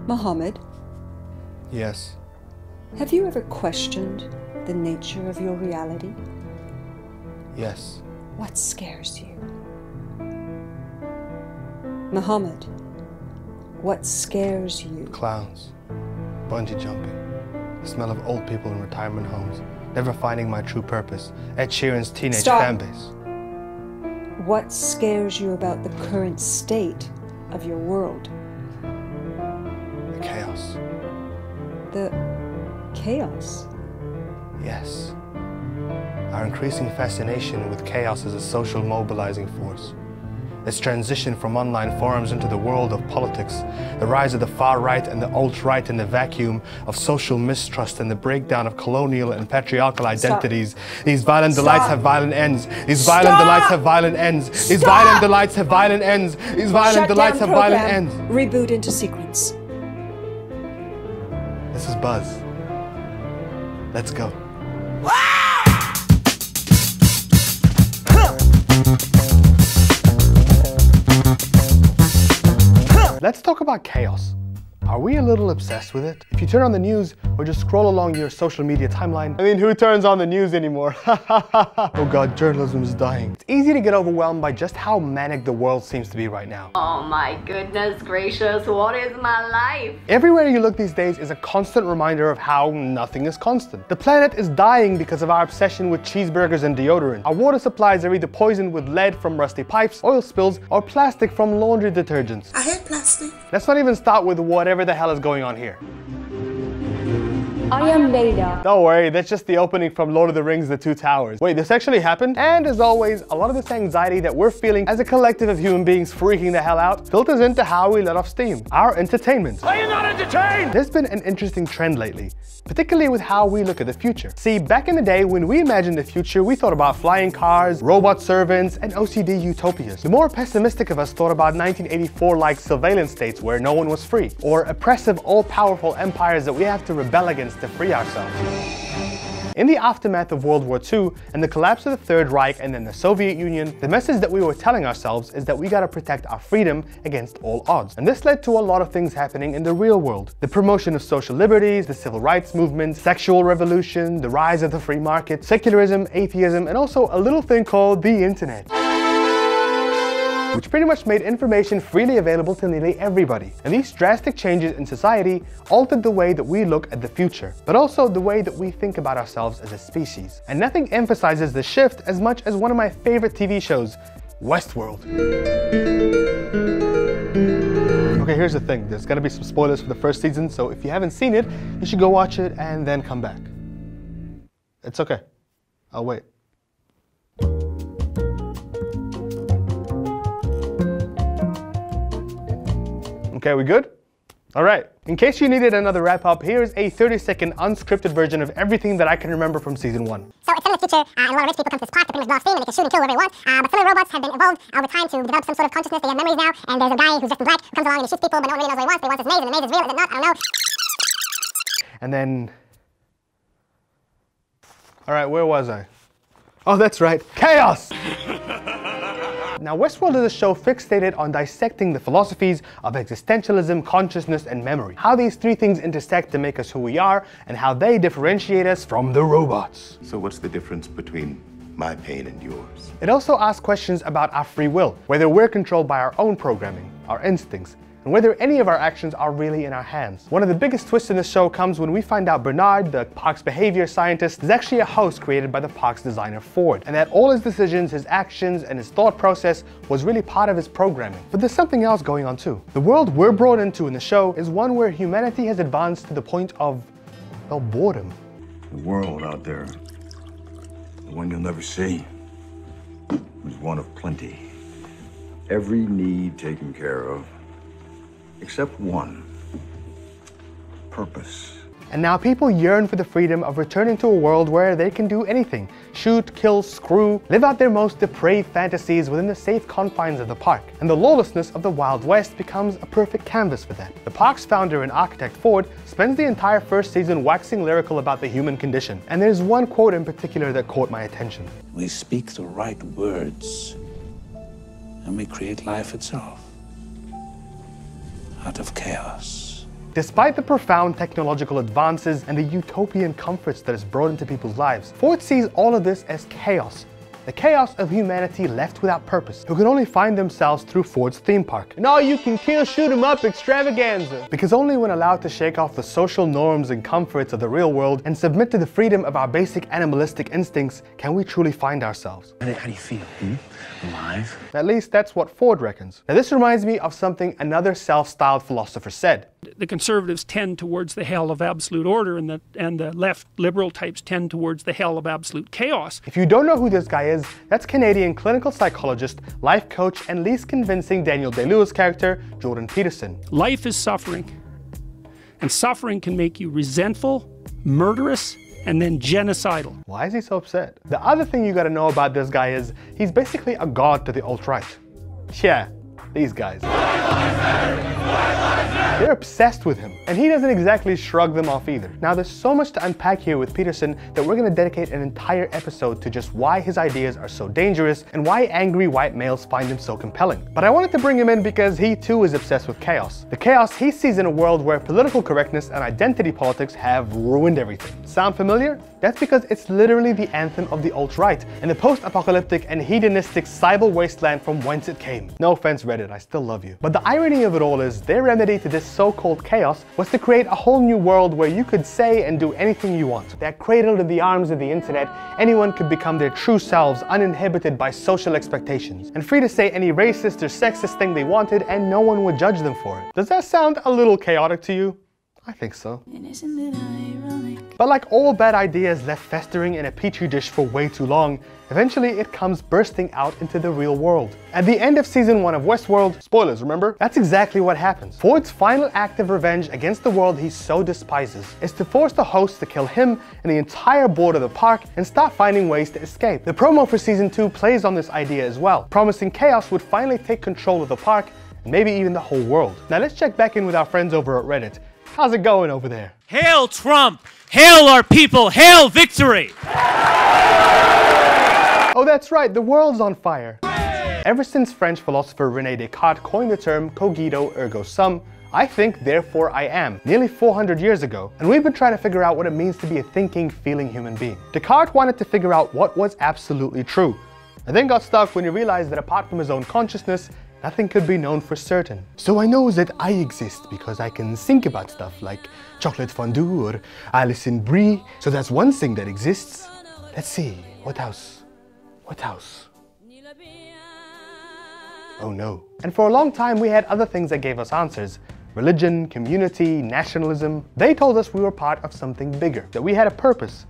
Mohammed, Yes. have you ever questioned the nature of your reality? Yes. What scares you? Mohammed, what scares you? Clowns. Bungee jumping. The smell of old people in retirement homes. Never finding my true purpose. Ed Sheeran's teenage Stop. fanbase. What scares you about the current state of your world? The chaos. The chaos? Yes. Our increasing fascination with chaos as a social mobilizing force. Its transition from online forums into the world of politics, the rise of the far right and the alt-right in the vacuum of social mistrust and the breakdown of colonial and patriarchal identities. These violent delights have violent ends. These violent delights have violent ends. These violent delights have violent ends. These violent delights have violent ends. Reboot into sequence. This is Buzz. Let's go. Let's talk about chaos. Are we a little obsessed with it? If you turn on the news or just scroll along your social media timeline, I mean, who turns on the news anymore? Oh God, journalism is dying. It's easy to get overwhelmed by just how manic the world seems to be right now. Oh my goodness gracious, what is my life? Everywhere you look these days is a constant reminder of how nothing is constant. The planet is dying because of our obsession with cheeseburgers and deodorant. Our water supplies are either poisoned with lead from rusty pipes, oil spills, or plastic from laundry detergents. I hate plastic. Let's not even start with whatever the hell is going on here. I am Vader. Don't worry, that's just the opening from Lord of the Rings: The Two Towers. Wait, this actually happened? And as always, a lot of this anxiety that we're feeling as a collective of human beings freaking the hell out filters into how we let off steam. Our entertainment. Are you not entertained? There's been an interesting trend lately, particularly with how we look at the future. See, back in the day when we imagined the future, we thought about flying cars, robot servants, and OCD utopias. The more pessimistic of us thought about 1984-like surveillance states where no one was free, or oppressive, all-powerful empires that we have to rebel against to free ourselves. In the aftermath of World War II and the collapse of the Third Reich and then the Soviet Union, the message that we were telling ourselves is that we gotta protect our freedom against all odds. And this led to a lot of things happening in the real world. The promotion of social liberties, the civil rights movement, sexual revolution, the rise of the free market, secularism, atheism, and also a little thing called the internet, which pretty much made information freely available to nearly everybody. And these drastic changes in society altered the way that we look at the future, but also the way that we think about ourselves as a species. And nothing emphasizes the shift as much as one of my favorite TV shows, Westworld. Okay, here's the thing. There's gonna be some spoilers for the first season, so if you haven't seen it, you should go watch it and then come back. It's okay. I'll wait. Okay, we good? All right. In case you needed another wrap up, here's a 30-second unscripted version of everything that I can remember from season 1. So it's in the future, and a lot of rich people come to this park to pretty much blow off steam, and they can shoot and kill whoever they want. But some of the robots have been evolved over time to develop some sort of consciousness. They have memories now, and there's a guy who's dressed in black who comes along and he shoots people, but no one really knows what he wants. But he wants this maze, and the maze is real, is it not? I don't know. And then... All right, where was I? Oh, that's right. Chaos! Now, Westworld is a show fixated on dissecting the philosophies of existentialism, consciousness, and memory. How these three things intersect to make us who we are, and how they differentiate us from the robots. So what's the difference between my pain and yours? It also asks questions about our free will, whether we're controlled by our own programming, our instincts, and whether any of our actions are really in our hands. One of the biggest twists in the show comes when we find out Bernard, the park's behavior scientist, is actually a host created by the park's designer Ford, and that all his decisions, his actions, and his thought process was really part of his programming. But there's something else going on too. The world we're brought into in the show is one where humanity has advanced to the point of, well, boredom. The world out there, the one you'll never see, is one of plenty. Every need taken care of, except one: purpose. And now people yearn for the freedom of returning to a world where they can do anything. Shoot, kill, screw, live out their most depraved fantasies within the safe confines of the park. And the lawlessness of the Wild West becomes a perfect canvas for that. The park's founder and architect Ford spends the entire first season waxing lyrical about the human condition. And there's one quote in particular that caught my attention. We speak the right words, and we create life itself out of chaos. Despite the profound technological advances and the utopian comforts that is brought into people's lives, Ford sees all of this as chaos. The chaos of humanity left without purpose, who can only find themselves through Ford's theme park. And all you can kill, shoot 'em up extravaganza. Because only when allowed to shake off the social norms and comforts of the real world and submit to the freedom of our basic animalistic instincts can we truly find ourselves. How do you feel? Alive? At least that's what Ford reckons. Now this reminds me of something another self-styled philosopher said. The conservatives tend towards the hell of absolute order, and the left liberal types tend towards the hell of absolute chaos. If you don't know who this guy is, that's Canadian clinical psychologist, life coach, and least convincing Daniel Day-Lewis character, Jordan Peterson. Life is suffering, and suffering can make you resentful, murderous, and then genocidal. Why is he so upset? The other thing you gotta know about this guy is he's basically a god to the alt-right. Yeah, these guys. They're obsessed with him, and he doesn't exactly shrug them off either. Now there's so much to unpack here with Peterson that we're gonna dedicate an entire episode to just why his ideas are so dangerous and why angry white males find him so compelling. But I wanted to bring him in because he too is obsessed with chaos. The chaos he sees in a world where political correctness and identity politics have ruined everything. Sound familiar? That's because it's literally the anthem of the alt-right and the post-apocalyptic and hedonistic cyber wasteland from whence it came. No offense Reddit, I still love you. But the irony of it all is their remedy to this so-called chaos was to create a whole new world where you could say and do anything you want. That cradled in the arms of the internet, anyone could become their true selves uninhibited by social expectations and free to say any racist or sexist thing they wanted and no one would judge them for it. Does that sound a little chaotic to you? I think so. And isn't it ironic? But like all bad ideas left festering in a petri dish for way too long, eventually it comes bursting out into the real world. At the end of season 1 of Westworld, spoilers remember? That's exactly what happens. Ford's final act of revenge against the world he so despises is to force the hosts to kill him and the entire board of the park and start finding ways to escape. The promo for season 2 plays on this idea as well, promising chaos would finally take control of the park and maybe even the whole world. Now let's check back in with our friends over at Reddit. How's it going over there? Hail Trump! Hail our people! Hail victory! Oh, that's right, the world's on fire. Ever since French philosopher René Descartes coined the term cogito ergo sum, I think, therefore I am, nearly 400 years ago, and we've been trying to figure out what it means to be a thinking, feeling human being. Descartes wanted to figure out what was absolutely true, and then got stuck when he realized that apart from his own consciousness, nothing could be known for certain. So I know that I exist because I can think about stuff like chocolate fondue or Alison Brie. So that's one thing that exists. Let's see, what else? What else? Oh no. And for a long time we had other things that gave us answers. Religion, community, nationalism. They told us we were part of something bigger, that we had a purpose.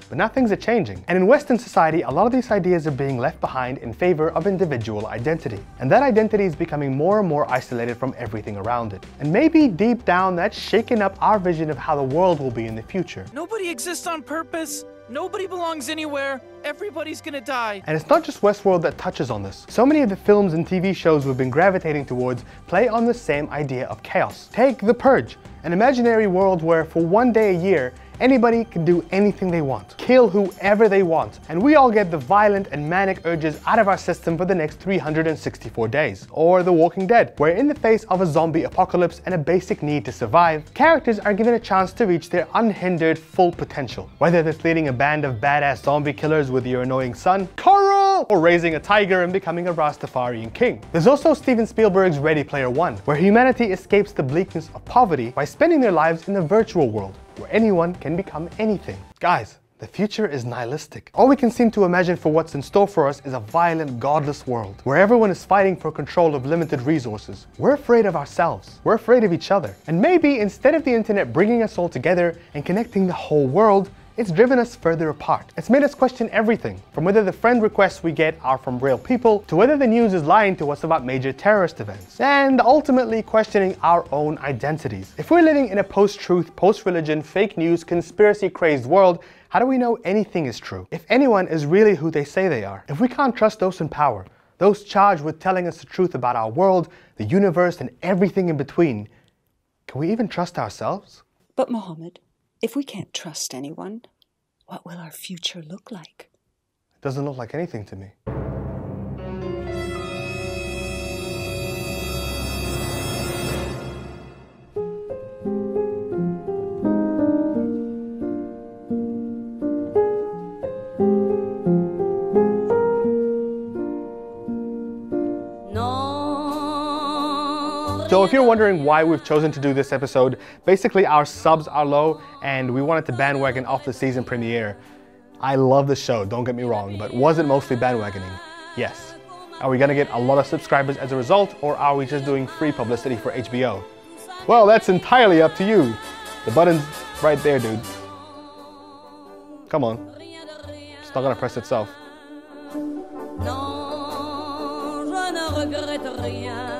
But now things are changing. And in Western society, a lot of these ideas are being left behind in favor of individual identity. And that identity is becoming more and more isolated from everything around it. And maybe deep down, that's shaking up our vision of how the world will be in the future. Nobody exists on purpose. Nobody belongs anywhere. Everybody's gonna die. And it's not just Westworld that touches on this. So many of the films and TV shows we've been gravitating towards play on the same idea of chaos. Take The Purge, an imaginary world where for one day a year, anybody can do anything they want, kill whoever they want, and we all get the violent and manic urges out of our system for the next 364 days. Or The Walking Dead, where in the face of a zombie apocalypse and a basic need to survive, characters are given a chance to reach their unhindered full potential. Whether that's leading a band of badass zombie killers with your annoying son, Carl, or raising a tiger and becoming a Rastafarian king. There's also Steven Spielberg's Ready Player One, where humanity escapes the bleakness of poverty by spending their lives in the virtual world, where anyone can become anything. Guys, the future is nihilistic. All we can seem to imagine for what's in store for us is a violent, godless world, where everyone is fighting for control of limited resources. We're afraid of ourselves. We're afraid of each other. And maybe instead of the internet bringing us all together and connecting the whole world, it's driven us further apart. It's made us question everything, from whether the friend requests we get are from real people, to whether the news is lying to us about major terrorist events, and ultimately questioning our own identities. If we're living in a post-truth, post-religion, fake news, conspiracy-crazed world, how do we know anything is true? If anyone is really who they say they are? If we can't trust those in power, those charged with telling us the truth about our world, the universe, and everything in between, can we even trust ourselves? But Mohammed, if we can't trust anyone, what will our future look like? It doesn't look like anything to me. So if you're wondering why we've chosen to do this episode, basically our subs are low and we wanted to bandwagon off the season premiere. I love the show, don't get me wrong, but was it mostly bandwagoning? Yes. Are we gonna get a lot of subscribers as a result, or are we just doing free publicity for HBO? Well, that's entirely up to you. The button's right there, dude. Come on. It's not gonna press itself. Non, je ne regrette rien.